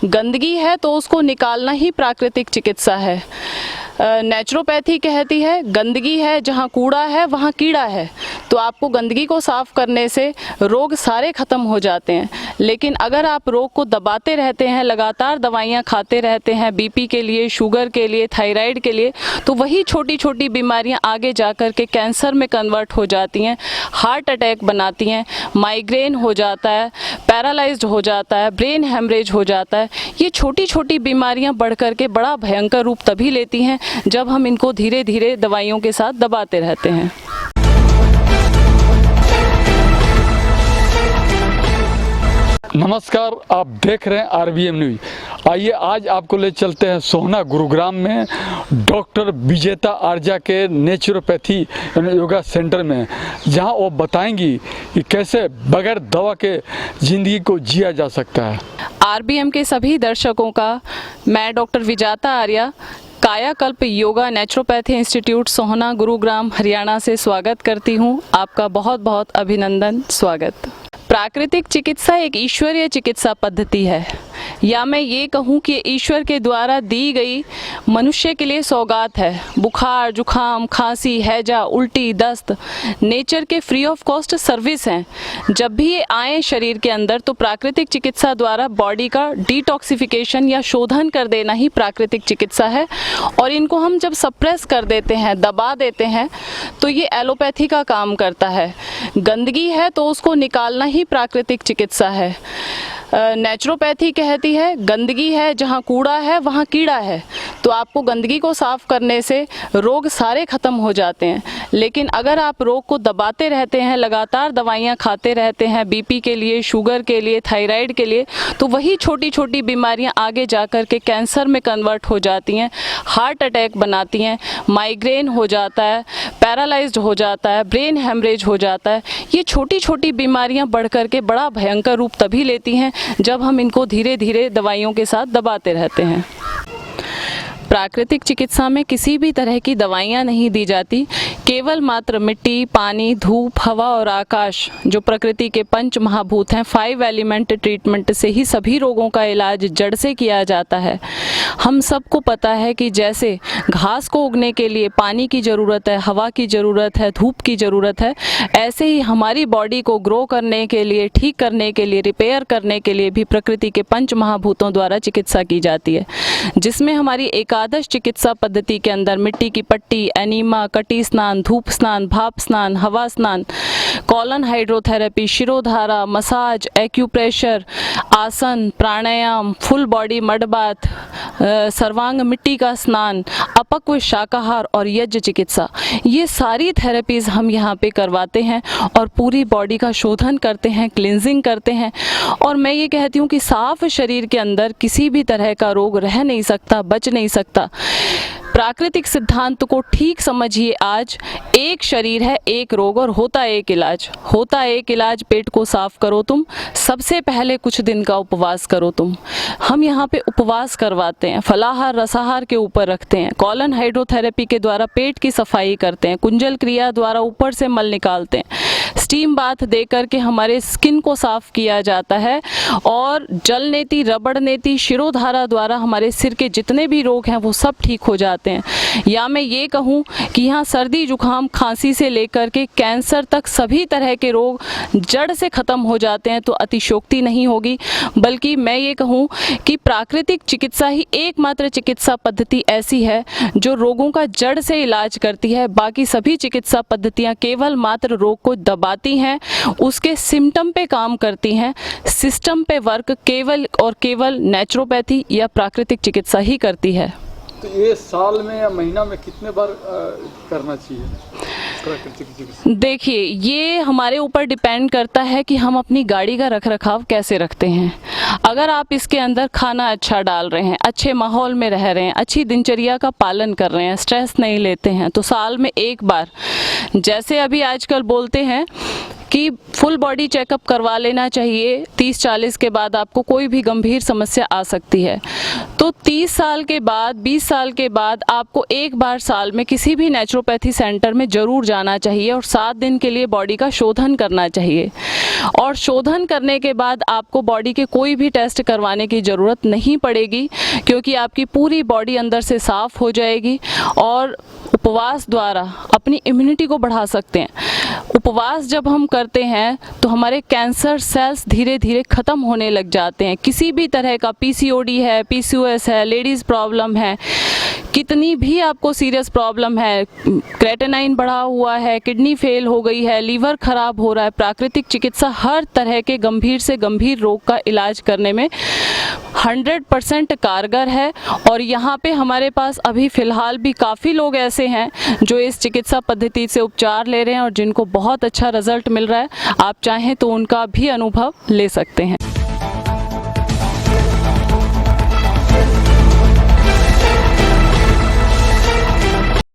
गंदगी है तो उसको निकालना ही प्राकृतिक चिकित्सा है। नेचुरोपैथी कहती है गंदगी है जहाँ कूड़ा है वहाँ कीड़ा है, तो आपको गंदगी को साफ करने से रोग सारे ख़त्म हो जाते हैं। लेकिन अगर आप रोग को दबाते रहते हैं, लगातार दवाइयाँ खाते रहते हैं बीपी के लिए, शुगर के लिए, थायराइड के लिए, तो वही छोटी छोटी बीमारियाँ आगे जा कर के कैंसर में कन्वर्ट हो जाती हैं, हार्ट अटैक बनाती हैं, माइग्रेन हो जाता है, पैरालाइज्ड हो जाता है, ब्रेन हेमरेज हो जाता है। ये छोटी छोटी बीमारियाँ बढ़ कर के बड़ा भयंकर रूप तभी लेती हैं जब हम इनको धीरे धीरे दवाइयों के साथ दबाते रहते हैं। नमस्कार, आप देख रहे हैं आरबीएम न्यूज। आइए आज आपको ले चलते हैं सोहना गुरुग्राम में डॉक्टर विजेता आर्या के नेचुरोपैथी योगा सेंटर में, जहां वो बताएंगी कि कैसे बगैर दवा के ज़िंदगी को जिया जा सकता है। आरबीएम के सभी दर्शकों का मैं डॉक्टर विजेता आर्या, कायाकल्प योगा नेचुरोपैथी इंस्टीट्यूट सोहना गुरुग्राम हरियाणा से स्वागत करती हूं। आपका बहुत बहुत अभिनंदन, स्वागत। प्राकृतिक चिकित्सा एक ईश्वरीय चिकित्सा पद्धति है, या मैं ये कहूँ कि ईश्वर के द्वारा दी गई मनुष्य के लिए सौगात है। बुखार, जुखाम, खांसी, हैजा, उल्टी, दस्त नेचर के फ्री ऑफ कॉस्ट सर्विस हैं। जब भी ये आए शरीर के अंदर तो प्राकृतिक चिकित्सा द्वारा बॉडी का डिटॉक्सिफिकेशन या शोधन कर देना ही प्राकृतिक चिकित्सा है। और इनको हम जब सप्रेस कर देते हैं, दबा देते हैं, तो ये एलोपैथी का काम करता है। गंदगी है तो उसको निकालना ही प्राकृतिक चिकित्सा है। नेचुरोपैथी कहती है गंदगी है जहाँ कूड़ा है वहाँ कीड़ा है, तो आपको गंदगी को साफ करने से रोग सारे ख़त्म हो जाते हैं। लेकिन अगर आप रोग को दबाते रहते हैं, लगातार दवाइयाँ खाते रहते हैं बीपी के लिए, शुगर के लिए, थायराइड के लिए, तो वही छोटी छोटी बीमारियाँ आगे जा कर के कैंसर में कन्वर्ट हो जाती हैं, हार्ट अटैक बनाती हैं, माइग्रेन हो जाता है, पैरालाइज्ड हो जाता है, ब्रेन हेमरेज हो जाता है। ये छोटी छोटी बीमारियाँ बढ़ कर के बड़ा भयंकर रूप तभी लेती हैं जब हम इनको धीरे धीरे दवाइयों के साथ दबाते रहते हैं। प्राकृतिक चिकित्सा में किसी भी तरह की दवाइयाँ नहीं दी जाती, केवल मात्र मिट्टी, पानी, धूप, हवा और आकाश जो प्रकृति के पंच महाभूत हैं, 5 एलिमेंट ट्रीटमेंट से ही सभी रोगों का इलाज जड़ से किया जाता है। हम सबको पता है कि जैसे घास को उगने के लिए पानी की ज़रूरत है, हवा की ज़रूरत है, धूप की ज़रूरत है, ऐसे ही हमारी बॉडी को ग्रो करने के लिए, ठीक करने के लिए, रिपेयर करने के लिए भी प्रकृति के पंच महाभूतों द्वारा चिकित्सा की जाती है, जिसमें हमारी एकादश चिकित्सा पद्धति के अंदर मिट्टी की पट्टी, एनीमा, कटी स्नान, धूप स्नान, भाप स्नान, हवा स्नान, colon hydrotherapy, shirodhara, massage, acupressure, आसन, प्राणायाम, फुल बॉडी मड बाथ, सर्वांग मिट्टी का स्नान, अपक्व शाकाहार और यज्ञ चिकित्सा, ये सारी थेरेपीज़ हम यहाँ पे करवाते हैं और पूरी बॉडी का शोधन करते हैं, क्लिनजिंग करते हैं। और मैं ये कहती हूँ कि साफ शरीर के अंदर किसी भी तरह का रोग रह नहीं सकता, बच नहीं सकता। प्राकृतिक सिद्धांत को ठीक समझिए। आज एक शरीर है, एक रोग और होता एक इलाज। होता एक इलाज, पेट को साफ करो तुम, सबसे पहले कुछ दिन का उपवास करो तुम। हम यहाँ पे उपवास करवाते हैं, फलाहार रसाहार के ऊपर रखते हैं, कॉलन हाइड्रोथेरेपी के द्वारा पेट की सफाई करते हैं, कुंजल क्रिया द्वारा ऊपर से मल निकालते हैं, स्टीम बाथ दे करके हमारे स्किन को साफ किया जाता है, और जल नेति, रबड़ नेति, शिरोधारा द्वारा हमारे सिर के जितने भी रोग हैं वो सब ठीक हो जाते हैं। या मैं ये कहूँ कि यहाँ सर्दी, जुखाम, खांसी से लेकर के कैंसर तक सभी तरह के रोग जड़ से ख़त्म हो जाते हैं। तो अतिशयोक्ति नहीं होगी, बल्कि मैं ये कहूँ कि प्राकृतिक चिकित्सा ही एकमात्र चिकित्सा पद्धति ऐसी है जो रोगों का जड़ से इलाज करती है। बाकी सभी चिकित्सा पद्धतियाँ केवल मात्र रोग को दबाती हैं, उसके सिम्टम पे काम करती हैं, सिस्टम पे वर्क केवल और केवल नेचुरोपैथी या प्राकृतिक चिकित्सा ही करती है। तो ये साल में या महीना में कितने बार करना चाहिए प्राकृतिक चिकित्सा? देखिए, ये हमारे ऊपर डिपेंड करता है कि हम अपनी गाड़ी का रखरखाव कैसे रखते हैं। अगर आप इसके अंदर खाना अच्छा डाल रहे हैं, अच्छे माहौल में रह रहे हैं, अच्छी दिनचर्या का पालन कर रहे हैं, स्ट्रेस नहीं लेते हैं, तो साल में एक बार, जैसे अभी आजकल बोलते हैं कि फुल बॉडी चेकअप करवा लेना चाहिए। 30-40 के बाद आपको कोई भी गंभीर समस्या आ सकती है। तो 30 साल के बाद, 20 साल के बाद आपको एक बार साल में किसी भी नेचुरोपैथी सेंटर में ज़रूर जाना चाहिए और 7 दिन के लिए बॉडी का शोधन करना चाहिए। और शोधन करने के बाद आपको बॉडी के कोई भी टेस्ट करवाने की ज़रूरत नहीं पड़ेगी, क्योंकि आपकी पूरी बॉडी अंदर से साफ हो जाएगी। और उपवास द्वारा अपनी इम्यूनिटी को बढ़ा सकते हैं। उपवास जब हम करते हैं तो हमारे कैंसर सेल्स धीरे धीरे ख़त्म होने लग जाते हैं। किसी भी तरह का PCOD है, PCOS है, लेडीज़ प्रॉब्लम है, कितनी भी आपको सीरियस प्रॉब्लम है, क्रेटेनाइन बढ़ा हुआ है, किडनी फेल हो गई है, लीवर खराब हो रहा है, प्राकृतिक चिकित्सा हर तरह के गंभीर से गंभीर रोग का इलाज करने में 100% कारगर है। और यहाँ पे हमारे पास अभी फ़िलहाल भी काफ़ी लोग ऐसे हैं जो इस चिकित्सा पद्धति से उपचार ले रहे हैं और जिनको बहुत अच्छा रिजल्ट मिल रहा है। आप चाहें तो उनका भी अनुभव ले सकते हैं।